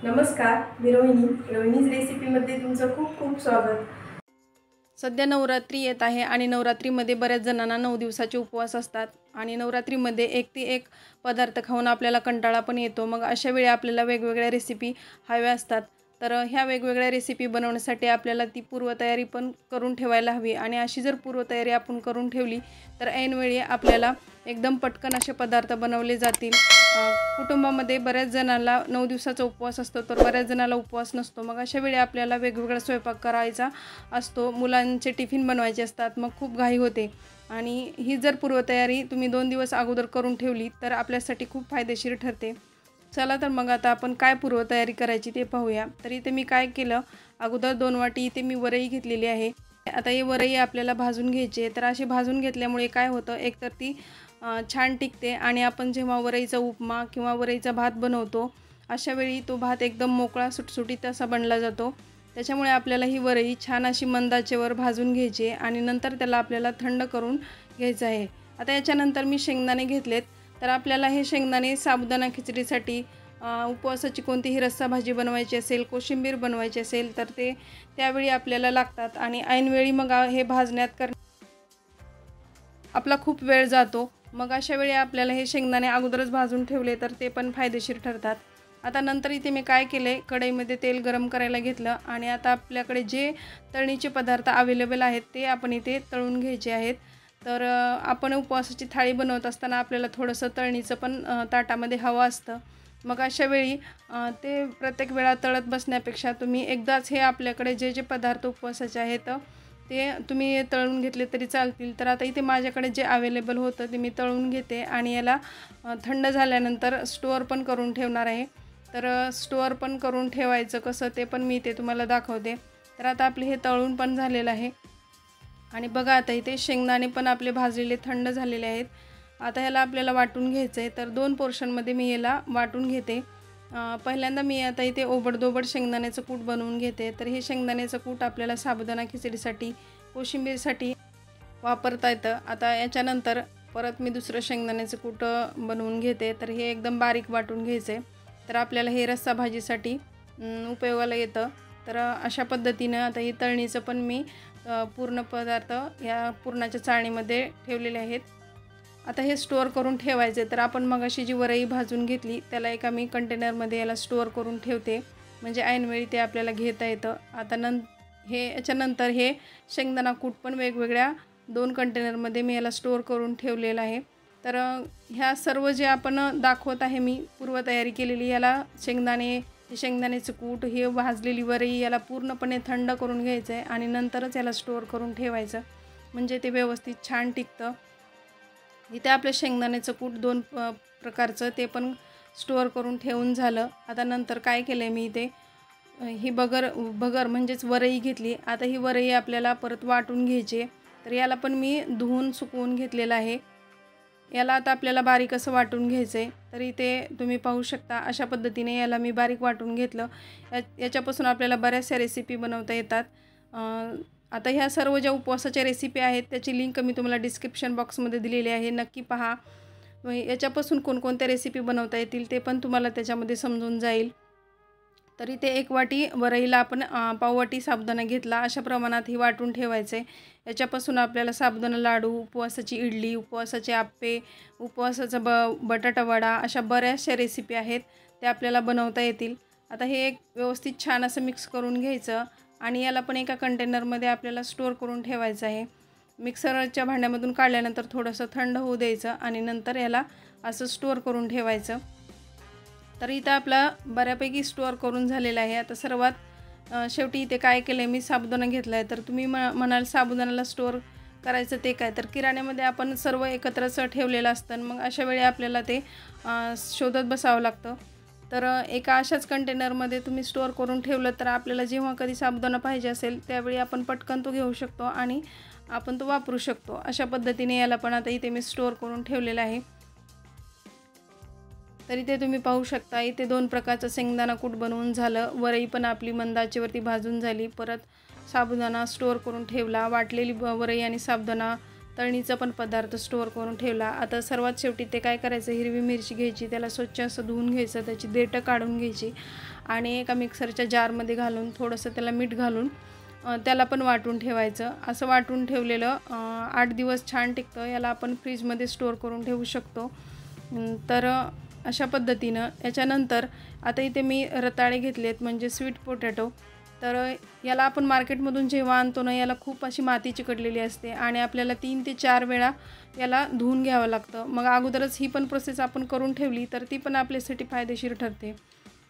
नमस्कार, मी रोहिणीज रेसिपीमध्ये तुमचं खूप खूप स्वागत। सध्या नवरात्री येत आहे आणि नवरात्रीमध्ये बऱ्याच जणांना 9 दिवसाचे उपवास असतात आणि नवरात्रीमध्ये एक ते एक पदार्थ खाऊन आपल्याला कंटाळा पण येतो। मग अशा वेळी आपल्याला वेगवेगळ्या रेसिपी हव्या असतात। तर ह्या वेगवेगळ्या रेसिपी बनवण्यासाठी आपल्याला ती पूर्वतयारी पण करून ठेवायला हवी आणि अशी जर पूर्वतयारी आपण करून ठेवली तर ऐनवेळी आपल्याला एकदम पटकन असे पदार्थ बनवले जातील। कुटुंबामध्ये बऱ्याच जणांना 9 दिवसाचा उपवास असतो तर बऱ्याच जणांना उपवास नसतो। मग अशा वेळी आपल्याला वेगवेगळा स्वयंपाक करायचा असतो, मुलांचे टिफिन बनवायचे असतात, मग खूप घाई होते आणि ही जर पूर्वतयारी तुम्ही 2 दिवस अगोदर करून ठेवली तर आपल्यासाठी खूप फायदेशीर ठरते। चला तर मग आता आपण काय पूर्वतयारी करायची ते पाहूया। तर इथे मी काय केलं, अगोदर 2 वाटी इथे मी वरई घेतलेली आहे। आता ही वरई आपल्याला भाजून घ्यायची आहे। तर अशी भाजून घेतल्यामुळे काय होतं, एकतर ती छान टिकते आणि आपण जेव्हा वरईचा उपमा किंवा वरईचा भात बनवतो अशा वेळी तो भात एकदम मोकळा सुटसुटीत असा बनला जातो। त्याच्यामुळे आपल्याला ही वरई छान अशी मंद आचेवर भाजून घ्यायची आहे आणि नंतर त्याला आपल्याला थंड करून घ्यायचं आहे। आता याच्यानंतर मी शेंगदाणे घेतलेत। तर आपल्याला हे शेंगदाणे साबुदाणा खिचडीसाठी, उपवासाची कोणतीही रस्सा भाजी बनवायची असेल, कोशिंबीर बनवायची असेल तर ते त्यावेळी आपल्याला लागतात आणि ऐनवेळी मग हे भाजण्यात आपला खूप वेळ जातो। मग अशा वेळी आपल्याला हे शेंगदाणे अगोदरच भाजून ठेवले तर ते पण फायदेशीर ठरतात। आता नंतर इथे मी काय केले, कढईमध्ये तेल गरम करायला घेतलं आणि आता आपल्याकडे जे तळणीचे पदार्थ अवेलेबल आहेत ते आपण इथे तळून घ्यायचे आहेत। तर आपण उपवासाची थाळी बनवत असताना आपल्याला थोडंसं तळणीचं पण ताटामध्ये हवं असतं। मग अशा वेळी ते प्रत्येक वेळा तळत बसण्यापेक्षा तुम्ही एकदाच हे आपल्याकडे जे जे पदार्थ उपवासाचे आहेत ते तुम्ही तळून घेतले तरी चालतील। तर आता इथे माझ्याकडे जे अवेलेबल होतं ते मी तळून घेते आणि याला थंड झाल्यानंतर स्टोअर पण करून ठेवणार आहे। तर स्टोअर पण करून ठेवायचं कसं ते पण मी इथे तुम्हाला दाखवते। तर आता आपले हे तळून पण झालेलं आहे आणि बघा आता इथे शेंगदाणे पण आपले भाजलेले थंड झालेले आहेत। आता ह्याला आपल्याला वाटून घ्यायचं आहे। तर 2 पोर्शनमध्ये मी याला वाटून घेते। पहिल्यांदा मी आता इथे ओबडधोबड शेंगदाण्याचं कूट बनवून घेते। तर हे शेंगदाण्याचं कूट आपल्याला साबुदाणा खिचडीसाठी, कोशिंबीरसाठी वापरता येतं। आता याच्यानंतर परत मी दुसरं शेंगदाण्याचं कूट बनवून घेते। तर हे एकदम बारीक वाटून घ्यायचं आहे। तर आपल्याला हे रस्सा भाजीसाठी उपयोगाला येतं। तर अशा पद्धतीनं आता ही तळणीचं पण मी पूर्ण पदार्थ या पुरणाच्या चाळणीमध्ये ठेवलेले आहेत। आता हे स्टोअर करून ठेवायचे। तर आपण मग अशी जी वरई भाजून घेतली त्याला एका मी कंटेनरमध्ये याला स्टोअर करून ठेवते, म्हणजे ऐनवेळी ते आपल्याला घेता येतं। आता याच्यानंतर हे शेंगदाणा कूट पण वेगवेगळ्या 2 कंटेनरमध्ये मी याला स्टोअर करून ठेवलेलं आहे। तर ह्या सर्व जे आपण दाखवत आहे मी पूर्वतयारी केलेली, याला शेंगदाण्याचं कूट, हे भाजलेली वरई याला पूर्णपणे थंड करून घ्यायचं आहे आणि नंतरच याला स्टोअर करून ठेवायचं, म्हणजे ते व्यवस्थित छान टिकतं। इथे आपलं शेंगदाण्याचं कूट 2 प्रकारचं ते पण स्टोअर करून ठेवून झालं। आता नंतर काय केलं आहे मी इथे ही भगर म्हणजेच वरई घेतली। आता ही वरई आपल्याला परत वाटून घ्यायची आहे। तर याला पण मी धुवून सुकवून घेतलेलं आहे। याला आता आपल्याला बारीक असं वाटून घ्यायचं आहे। तर इथे तुम्ही पाहू शकता अशा पद्धतीने याला मी बारीक वाटून घेतलं। याच्यापासून आपल्याला बऱ्याचशा रेसिपी बनवता येतात। आता ह्या सर्व ज्या उपवासाच्या रेसिपी आहेत त्याची लिंक मी तुम्हाला डिस्क्रिप्शन बॉक्समध्ये दिलेली आहे, नक्की पहा। याच्यापासून कोणकोणत्या रेसिपी बनवता येतील ते पण तुम्हाला त्याच्यामध्ये समजून जाईल। तर इथे 1 वाटी वरईला आपण पाव वाटी साबुदाणा घेतला, अशा प्रमाणात ही वाटून ठेवायचं आहे। याच्यापासून आपल्याला साबुदाणा लाडू, उपवासाची इडली, उपवासाचे आप्पे, उपवासाचा बटाटा वडा अशा बऱ्याचशा रेसिपी आहेत त्या आपल्याला बनवता येतील। आता हे एक व्यवस्थित छान असं मिक्स करून घ्यायचं आणि याला पण एका कंटेनरमध्ये आपल्याला स्टोअर करून ठेवायचं आहे। मिक्सरच्या भांड्यामधून काढल्यानंतर थोडंसं थंड होऊ द्यायचं आणि नंतर याला असं स्टोअर करून ठेवायचं। तर इथं आपला बऱ्यापैकी स्टोअर करून झालेला आहे। आता सर्वात शेवटी इथे काय केलं आहे, मी साबुदाणा घेतला आहे। तर तुम्ही म्हणाल साबुदाण्याला स्टोअर करायचं ते काय, तर किराण्यामध्ये आपण सर्व एकत्रच ठेवलेलं असतं, मग अशा वेळी आपल्याला ते शोधत बसावं लागतं। तर एका अशाच कंटेनरमध्ये तुम्ही स्टोअर करून ठेवलं तर आपल्याला जेव्हा कधी साबुदाणा पाहिजे असेल त्यावेळी आपण पटकन तो घेऊ शकतो आणि आपण तो वापरू शकतो। अशा पद्धतीने याला पण आता इथे मी स्टोअर करून ठेवलेलं आहे। तर इथे तुम्ही पाहू शकता इथे 2 प्रकारचं शेंगदाणा कूट बनवून झालं। वरई पण आपली मंद आचेवरती भाजून झाली। परत साबुदाणा स्टोअर करून ठेवला, वाटलेली वरई आणि साबुदाणा तळणीचा पण पदार्थ स्टोअर करून ठेवला। आता सर्वात शेवटी ते काय करायचं, हिरवी मिरची घ्यायची, त्याला स्वच्छ असं धुवून घ्यायचं, त्याची देठं काढून घ्यायची आणि एका मिक्सरच्या जारमध्ये घालून थोडंसं त्याला मीठ घालून त्याला पण वाटून ठेवायचं. असं वाटून ठेवलेलं 8 दिवस छान टिकतं. याला आपण फ्रीजमध्ये स्टोअर करून ठेवू शकतो. तर अशा पद्धतीनं याच्यानंतर आता इथे मी रताळे घेतलेत म्हणजे स्वीट पोटॅटो. तर याला आपण मार्केटमधून जेव्हा आणतो ना, याला खूप अशी माती चिकटलेली असते आणि आपल्याला 3 ते 4 वेळा याला धुवून घ्यावं लागतं. मग अगोदरच ही पण प्रोसेस आपण करून ठेवली तर ती पण आपल्यासाठी फायदेशीर ठरते.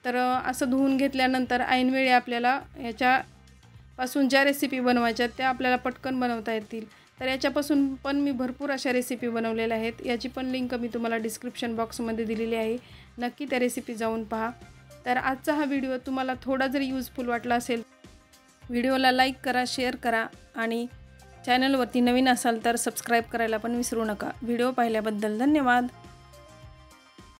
तर असं धुवून घेतल्यानंतर ऐनवेळी आपल्याला याच्यापासून ज्या रेसिपी बनवायच्या त्या आपल्याला पटकन बनवता येतील. तर याच्यापासून पण मी भरपूर अशा रेसिपी बनवलेल्या आहेत. याची पण लिंक मी तुम्हाला डिस्क्रिप्शन बॉक्समध्ये दिलेली आहे. नक्की त्या रेसिपी जाऊन पहा. तर आजचा हा व्हिडिओ तुम्हाला थोडा जरी यूजफुल वाटला असेल, व्हिडिओला लाईक करा, शेअर करा आणि चॅनलवरती नवीन असाल तर सबस्क्राईब करायला पण विसरू नका. व्हिडिओ पाहिल्याबद्दल धन्यवाद.